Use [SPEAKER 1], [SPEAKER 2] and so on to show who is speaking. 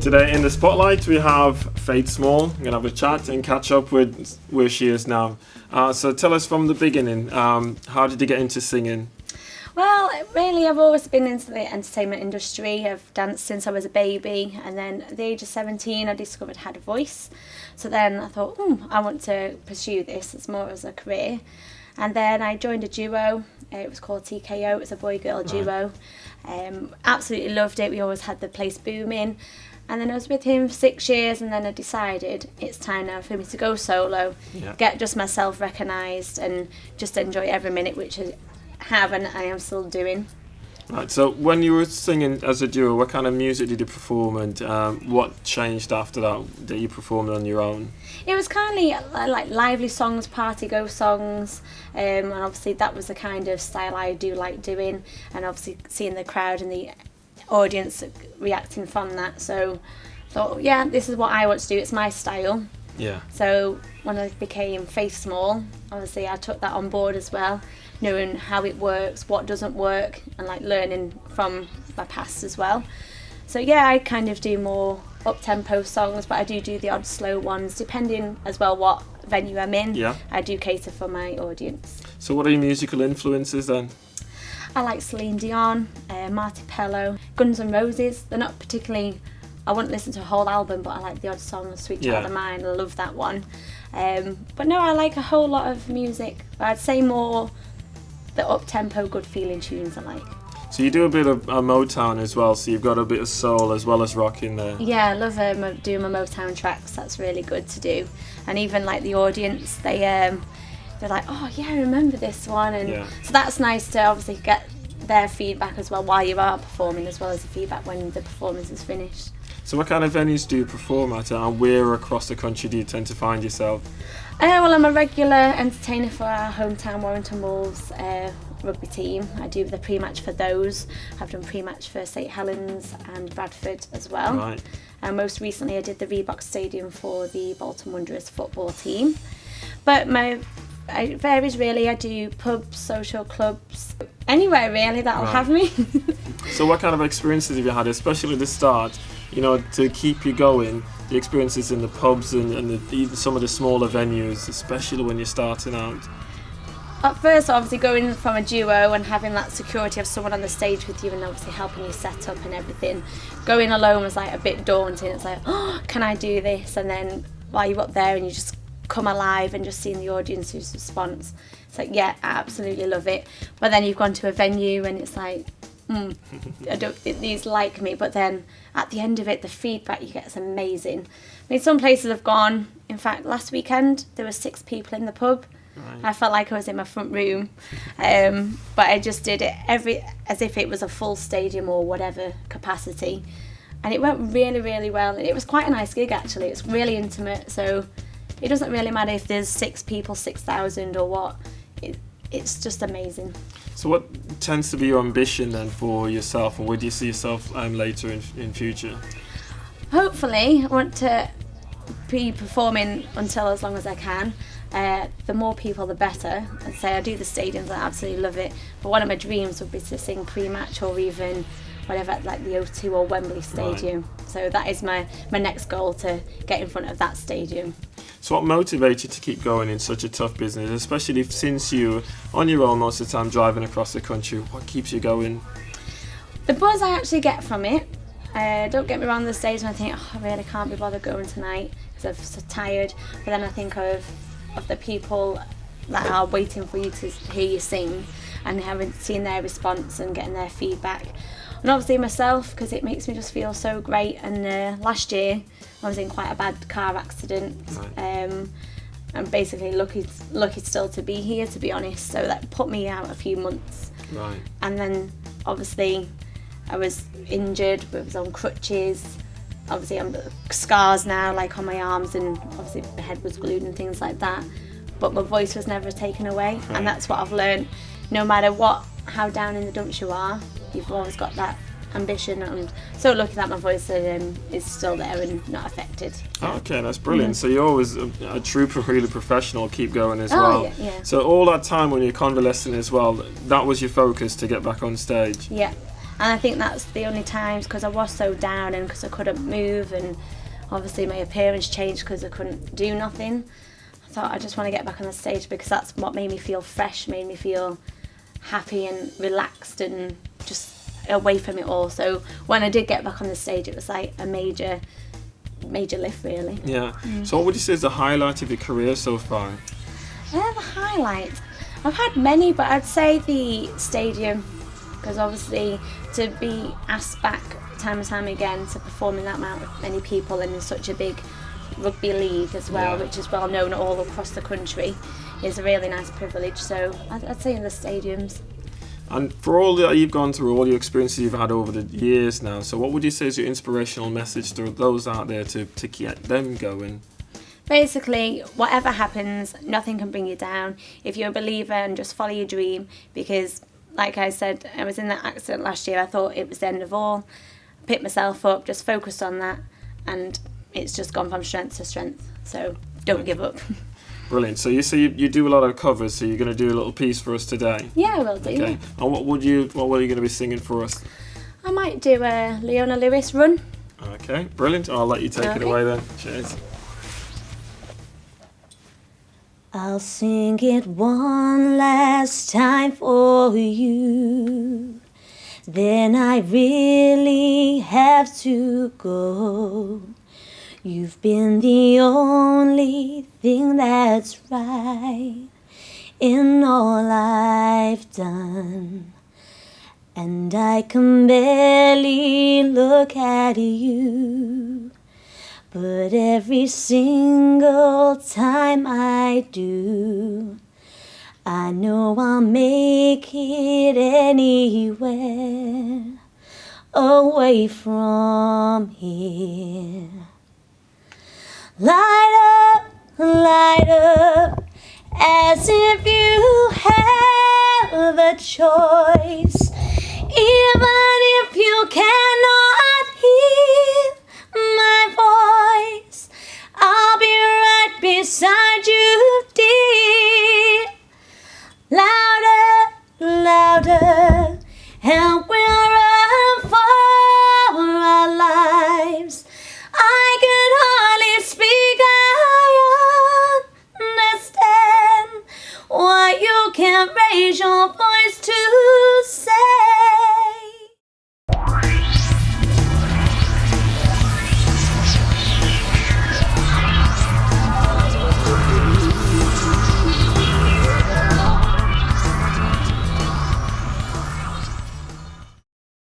[SPEAKER 1] Today in the spotlight we have Faith Small. We're gonna have a chat and catch up with where she is now. So tell us from the beginning, how did you get into singing?
[SPEAKER 2] Well, really, I've always been into the entertainment industry. I've danced since I was a baby, and then at the age of 17 I discovered I had a voice. So then I thought, I want to pursue this as more as a career. And then I joined a duo. It was called TKO. It was a boy-girl duo. Absolutely loved it. We always had the place booming. And then I was with him for 6 years, and then I decided it's time now for me to go solo, get just myself recognised, and just enjoy every minute, which I have and I am still doing.
[SPEAKER 1] Right, so when you were singing as a duo, what kind of music did you perform, and what changed after that you performed on your own?
[SPEAKER 2] It was kind of like lively songs, party go songs, and obviously that was the kind of style I do like doing, and obviously seeing the crowd and the audience reacting from that. So I thought, this is what I want to do, it's my style.
[SPEAKER 1] Yeah.
[SPEAKER 2] So when I became Faith Small, obviously I took that on board as well, knowing how it works, what doesn't work, and like learning from my past as well. So I kind of do more up-tempo songs, but I do the odd slow ones, depending as well what venue I'm in.
[SPEAKER 1] Yeah.
[SPEAKER 2] I do cater for my audience.
[SPEAKER 1] So what are your musical influences then?
[SPEAKER 2] I like Celine Dion, Marty Pello, Guns N' Roses. They're not particularly, I wouldn't listen to a whole album, but I like the odd song, Sweet Child of Mine. I love that one. But no, I like a whole lot of music. I'd say more the up-tempo, good-feeling tunes I like.
[SPEAKER 1] So you do a bit of Motown as well, so you've got a bit of soul as well as rock in there.
[SPEAKER 2] Yeah, I love doing my Motown tracks. That's really good to do. And even like the audience, they're like, oh yeah, I remember this one. And so that's nice to obviously get their feedback as well while you are performing, as well as the feedback when the performance is finished.
[SPEAKER 1] So what kind of venues do you perform at, and where across the country do you tend to find yourself?
[SPEAKER 2] Well, I'm a regular entertainer for our hometown Warrington Wolves rugby team. I do the pre-match for those. I've done pre-match for St Helens and Bradford as well.
[SPEAKER 1] Right.
[SPEAKER 2] And most recently I did the Reebok Stadium for the Bolton Wanderers football team. But it varies really. I do pubs, social clubs, anywhere really that'll have me.
[SPEAKER 1] So what kind of experiences have you had, especially at the start, to keep you going, the experiences in the pubs and even some of the smaller venues, especially when you're starting out?
[SPEAKER 2] At first, obviously, going from a duo and having that security of someone on the stage with you and obviously helping you set up and everything, going alone was like a bit daunting. It's like, oh, can I do this? And then while you're up there and you just come alive and just seeing the audience's response, it's like, I absolutely love it. But then you've gone to a venue and it's like, I don't think these like me. But then at the end of it, the feedback you get is amazing. I mean, some places have gone, in fact, last weekend there were 6 people in the pub. Right. I felt like I was in my front room, but I just did it as if it was a full stadium or whatever capacity, and it went really, really well. It was quite a nice gig actually. It's really intimate, so it doesn't really matter if there's 6 people, 6,000 or what. It's just amazing.
[SPEAKER 1] So what tends to be your ambition then for yourself, and where do you see yourself later in future?
[SPEAKER 2] Hopefully, I want to be performing until as long as I can. The more people the better. I'd say I do the stadiums, I absolutely love it, but one of my dreams would be to sing pre-match or even whatever, like the O2 or Wembley Stadium. Right. So that is my next goal, to get in front of that stadium.
[SPEAKER 1] So what motivates you to keep going in such a tough business, especially since you're on your own most of the time driving across the country? What keeps you going?
[SPEAKER 2] The buzz I actually get from it. Don't get me wrong, the stage and I think, I really can't be bothered going tonight because I'm so tired, but then I think of the people that are waiting for you to hear you sing and having seen their response and getting their feedback. And obviously myself, because it makes me just feel so great. And last year I was in quite a bad car accident. Right. I'm basically lucky still to be here, to be honest, so that put me out a few months.
[SPEAKER 1] Right.
[SPEAKER 2] And then obviously I was injured, but I was on crutches. Obviously I'm scars now, like on my arms, and obviously the head was glued and things like that, but my voice was never taken away. Right. And that's what I've learned. No matter how down in the dumps you are, you've always got that ambition. I'm so lucky that my voice is still there and not affected.
[SPEAKER 1] Okay, that's brilliant. So you're always a trooper, really professional, keep going as well.
[SPEAKER 2] Yeah.
[SPEAKER 1] So all that time when you're convalescing as well, that was your focus, to get back on stage?
[SPEAKER 2] Yeah. And I think that's the only times, because I was so down and because I couldn't move, and obviously my appearance changed because I couldn't do nothing. I thought I just want to get back on the stage because that's what made me feel fresh, made me feel happy and relaxed and just away from it all. So when I did get back on the stage, it was like a major lift, really.
[SPEAKER 1] Yeah. So what would you say is the highlight of your career so far?
[SPEAKER 2] The highlight, I've had many, but I'd say the stadium, because obviously to be asked back time and time again to perform in that amount of many people and in such a big rugby league as well,
[SPEAKER 1] Yeah.
[SPEAKER 2] which is well known all across the country, is a really nice privilege. So I'd say in the stadiums.
[SPEAKER 1] And for all that you've gone through, all your experiences you've had over the years now, so what would you say is your inspirational message to those out there to get them going?
[SPEAKER 2] Basically, whatever happens, nothing can bring you down. If you're a believer, and just follow your dream, because like I said, I was in that accident last year. I thought it was the end of all. I picked myself up, just focused on that, and it's just gone from strength to strength. So don't give up.
[SPEAKER 1] Brilliant. So you say you do a lot of covers, so you're going to do a little piece for us today?
[SPEAKER 2] Yeah, I will do.
[SPEAKER 1] Okay. And what were you going to be singing for us?
[SPEAKER 2] I might do a Leona Lewis Run.
[SPEAKER 1] Okay, brilliant. I'll let you take it
[SPEAKER 2] Okay.
[SPEAKER 1] away then. Cheers.
[SPEAKER 3] I'll sing it one last time for you. Then I really have to go. You've been the only thing that's right in all I've done. And I can barely look at you. But every single time I do, I know I'll make it anywhere away from here. Light up, as if you have a choice. Even if you cannot hear my voice, I'll be right beside you, dear. Louder, louder, help